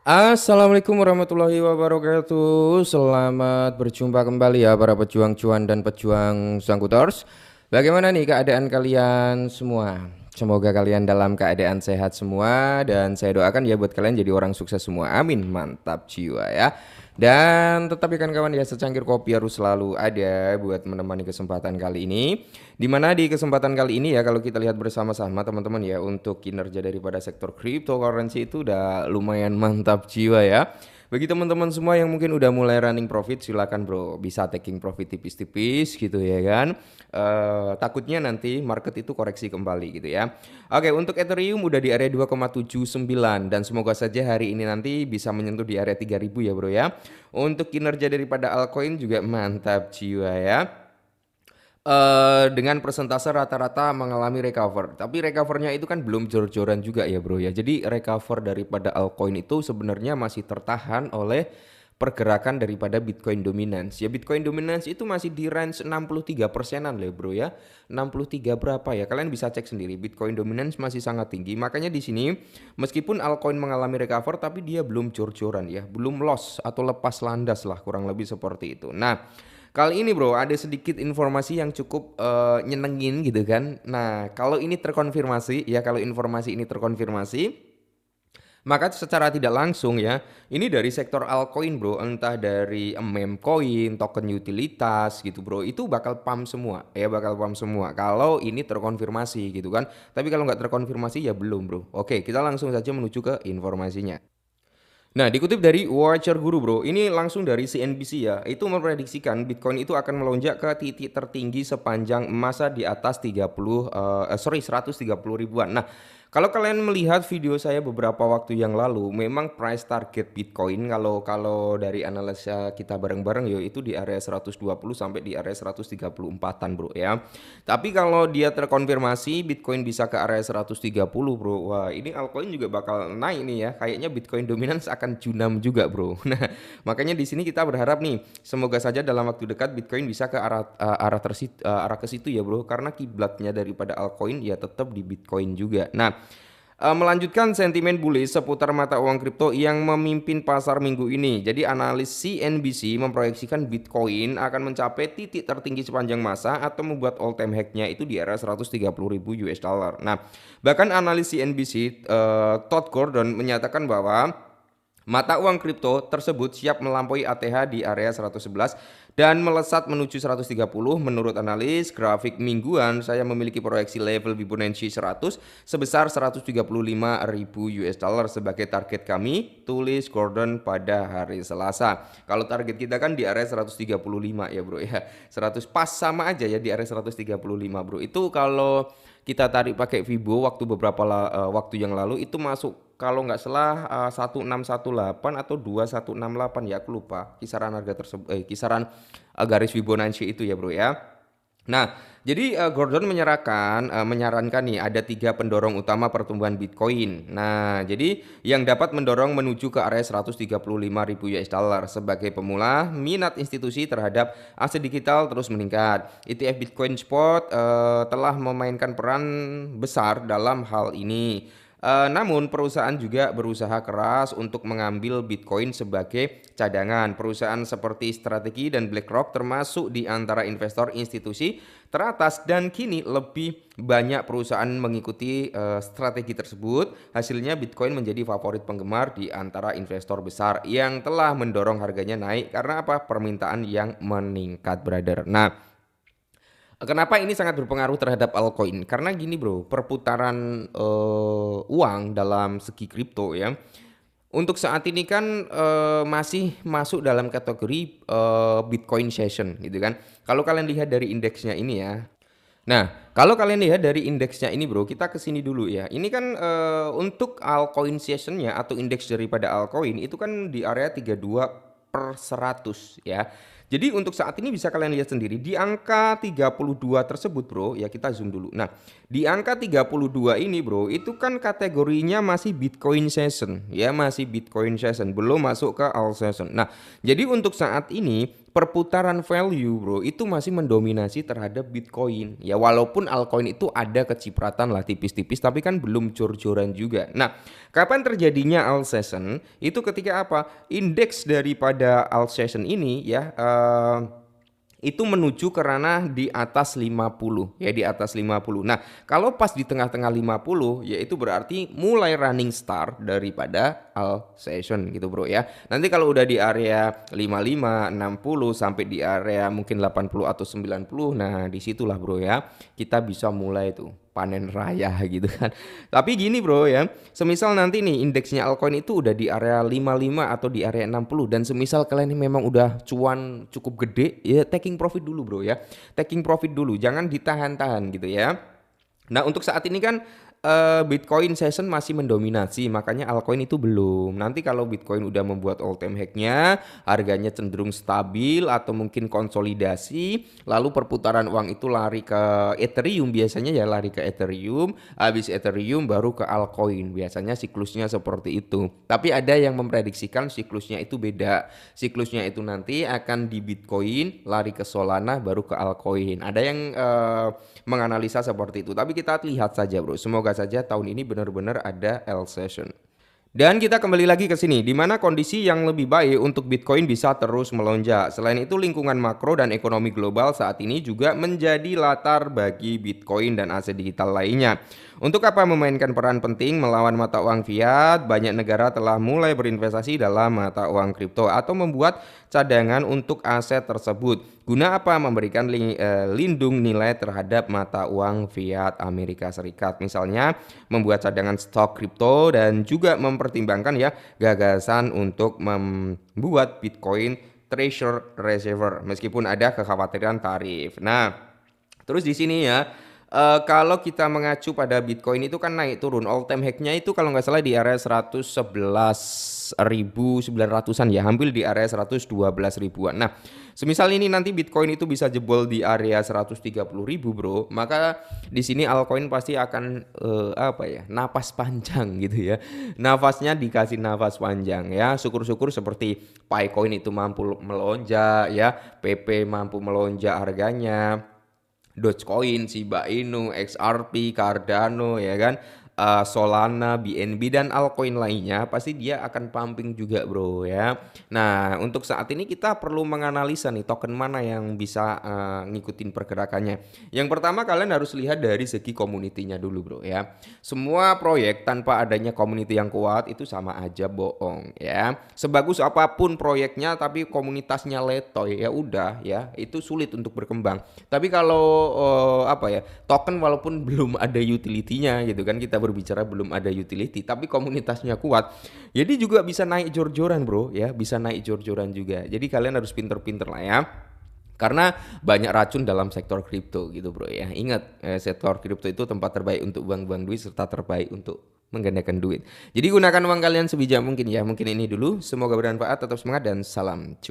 Assalamualaikum warahmatullahi wabarakatuh. Selamat berjumpa kembali ya para pejuang cuan dan pejuang Sangkutors. Bagaimana nih keadaan kalian semua? Semoga kalian dalam keadaan sehat semua dan saya doakan ya buat kalian jadi orang sukses semua. Amin. Mantap jiwa ya. Dan tetap ikan kawan ya, secangkir kopi harus selalu ada buat menemani kesempatan kali ini. Dimana di kesempatan kali ini ya, kalau kita lihat bersama-sama teman-teman ya, untuk kinerja daripada sektor cryptocurrency itu udah lumayan mantap jiwa ya. Bagi teman-teman semua yang mungkin udah mulai running profit, silakan bro, bisa taking profit tipis-tipis gitu ya kan. Takutnya nanti market itu koreksi kembali gitu ya. Oke, untuk Ethereum udah di area 2,79 dan semoga saja hari ini nanti bisa menyentuh di area 3000 ya bro ya. Untuk kinerja daripada altcoin juga mantap jiwa ya. Dengan persentase rata-rata mengalami recover. Tapi recovernya itu kan belum jor-joran juga ya bro ya. Jadi recover daripada altcoin itu sebenarnya masih tertahan oleh pergerakan daripada Bitcoin dominance. Ya Bitcoin dominance itu masih di range 63%-an lah bro ya. 63 berapa ya? Kalian bisa cek sendiri. Bitcoin dominance masih sangat tinggi. Makanya di sini meskipun altcoin mengalami recover tapi dia belum jor-joran ya. Belum loss atau lepas landas lah, kurang lebih seperti itu. Nah, kali ini bro ada sedikit informasi yang cukup nyenengin gitu kan. Nah kalau ini terkonfirmasi ya, kalau informasi ini terkonfirmasi, maka secara tidak langsung ya, ini dari sektor altcoin bro, entah dari meme coin, token utilitas gitu bro, itu bakal pump semua ya, bakal pump semua kalau ini terkonfirmasi gitu kan. Tapi kalau nggak terkonfirmasi ya belum bro. Oke, kita langsung saja menuju ke informasinya. Nah, dikutip dari Watcher Guru bro, ini langsung dari CNBC ya, itu memprediksikan Bitcoin itu akan melonjak ke titik tertinggi sepanjang masa di atas 130 ribuan. Nah, kalau kalian melihat video saya beberapa waktu yang lalu, memang price target Bitcoin kalau kalau dari analisa kita bareng-bareng yo itu di area 120 sampai di area 134-an bro ya. Tapi kalau dia terkonfirmasi Bitcoin bisa ke area 130 bro, wah ini altcoin juga bakal naik nih ya. Kayaknya Bitcoin dominance akan junam juga bro. Nah makanya di sini kita berharap nih, semoga saja dalam waktu dekat Bitcoin bisa ke arah ke situ ya bro. Karena kiblatnya daripada altcoin ya tetap di Bitcoin juga. Nah, melanjutkan sentimen bullish seputar mata uang kripto yang memimpin pasar minggu ini. Jadi analis CNBC memproyeksikan Bitcoin akan mencapai titik tertinggi sepanjang masa atau membuat all time high-nya itu di area 130.000 US dollar. Nah, bahkan analis CNBC Todd Gordon menyatakan bahwa mata uang kripto tersebut siap melampaui ATH di area 111 dan melesat menuju 130. Menurut analis grafik mingguan, saya memiliki proyeksi level Fibonacci 100 sebesar 135.000 US dollar sebagai target kami, tulis Gordon pada hari Selasa. Kalau target kita kan di area 135 ya bro ya. 100 pas sama aja ya di area 135 bro. Itu kalau kita tarik pakai Fibo waktu beberapa waktu yang lalu itu masuk kalau nggak salah 1618 atau 2168 ya, aku lupa kisaran harga tersebut, kisaran garis Fibonacci itu ya bro ya. Nah, jadi Gordon menyarankan nih ada 3 pendorong utama pertumbuhan Bitcoin. Nah, jadi yang dapat mendorong menuju ke area 135.000 US dollar. Sebagai pemula, minat institusi terhadap aset digital terus meningkat. ETF Bitcoin Spot telah memainkan peran besar dalam hal ini. Namun perusahaan juga berusaha keras untuk mengambil Bitcoin sebagai cadangan. Perusahaan seperti Strategi dan BlackRock termasuk di antara investor institusi teratas dan kini lebih banyak perusahaan mengikuti strategi tersebut. Hasilnya Bitcoin menjadi favorit penggemar di antara investor besar yang telah mendorong harganya naik karena apa? Permintaan yang meningkat, brother. Nah, kenapa ini sangat berpengaruh terhadap altcoin? Karena gini bro, perputaran uang dalam segi kripto ya, untuk saat ini kan masih masuk dalam kategori Bitcoin Session gitu kan. Kalau kalian lihat dari indeksnya ini ya. Nah, kalau kalian lihat dari indeksnya ini bro, kita ke sini dulu ya. Ini kan untuk altcoin sessionnya atau indeks daripada altcoin itu kan di area 32/100 ya. Jadi untuk saat ini bisa kalian lihat sendiri di angka 32 tersebut bro, ya kita zoom dulu. Nah, di angka 32 ini bro, itu kan kategorinya masih Bitcoin Session ya, masih Bitcoin Session, belum masuk ke Alt Session. Nah, jadi untuk saat ini perputaran value bro itu masih mendominasi terhadap Bitcoin. Ya walaupun altcoin itu ada kecipratan lah tipis-tipis tapi kan belum jor-joran juga. Nah, kapan terjadinya alt session? Itu ketika apa? Indeks daripada alt session ini ya itu menuju ke ranah di atas 50 ya, di atas 50. Nah, kalau pas di tengah-tengah 50 ya itu berarti mulai running start daripada all session gitu bro ya. Nanti kalau udah di area 55, 60 sampai di area mungkin 80 atau 90, nah disitulah bro ya kita bisa mulai tuh panen raya gitu kan. Tapi gini bro ya, semisal nanti nih indeksnya altcoin itu udah di area 55 atau di area 60 dan semisal kalian ini memang udah cuan cukup gede ya taking profit dulu bro ya. Taking profit dulu, jangan ditahan-tahan gitu ya. Nah, untuk saat ini kan Bitcoin session masih mendominasi, makanya altcoin itu belum. Nanti kalau Bitcoin udah membuat all time high-nya, harganya cenderung stabil atau mungkin konsolidasi, lalu perputaran uang itu lari ke Ethereum, biasanya ya lari ke Ethereum, habis Ethereum baru ke altcoin. Biasanya siklusnya seperti itu. Tapi ada yang memprediksikan siklusnya itu beda. Siklusnya itu nanti akan di Bitcoin, lari ke Solana, baru ke altcoin. Ada yang menganalisa seperti itu. Tapi kita lihat saja bro. Semoga saja tahun ini benar-benar ada L session. Dan kita kembali lagi ke sini, di mana kondisi yang lebih baik untuk Bitcoin bisa terus melonjak. Selain itu lingkungan makro dan ekonomi global saat ini juga menjadi latar bagi Bitcoin dan aset digital lainnya. Untuk apa memainkan peran penting melawan mata uang fiat, banyak negara telah mulai berinvestasi dalam mata uang kripto atau membuat cadangan untuk aset tersebut. Guna apa? Memberikan lindung nilai terhadap mata uang fiat Amerika Serikat. Misalnya membuat cadangan stok kripto dan juga mempertimbangkan ya gagasan untuk membuat Bitcoin Treasury Reserve meskipun ada kekhawatiran tarif. Nah, terus di sini ya kalau kita mengacu pada Bitcoin itu kan naik turun, all time high-nya itu kalau nggak salah di area 111.900-an ya, hampir di area 112 ribuan. Nah, semisal ini nanti Bitcoin itu bisa jebol di area 130.000 bro, maka di sini altcoin pasti akan apa ya, napas panjang gitu ya. Nafasnya dikasih nafas panjang ya. Syukur-syukur seperti Picoin itu mampu melonjak ya, PP mampu melonjak harganya. Dogecoin, Shiba Inu, XRP, Cardano ya kan, Solana, BNB dan altcoin lainnya pasti dia akan pumping juga bro ya. Nah untuk saat ini kita perlu menganalisa nih token mana yang bisa ngikutin pergerakannya. Yang pertama kalian harus lihat dari segi community-nya dulu bro ya. Semua proyek tanpa adanya community yang kuat itu sama aja bohong ya. Sebagus apapun proyeknya tapi komunitasnya letoy ya udah ya itu sulit untuk berkembang. Tapi kalau apa ya, token walaupun belum ada utility-nya gitu kan, kita berbicara belum ada utility tapi komunitasnya kuat, jadi juga bisa naik jor-joran bro ya, bisa naik jor-joran juga. Jadi kalian harus pinter-pinter lah ya, karena banyak racun dalam sektor kripto gitu bro ya. Ingat sektor kripto itu tempat terbaik untuk buang-buang duit serta terbaik untuk menggandakan duit. Jadi gunakan uang kalian sebijak mungkin ya. Mungkin ini dulu, semoga bermanfaat, tetap semangat dan salam cuan.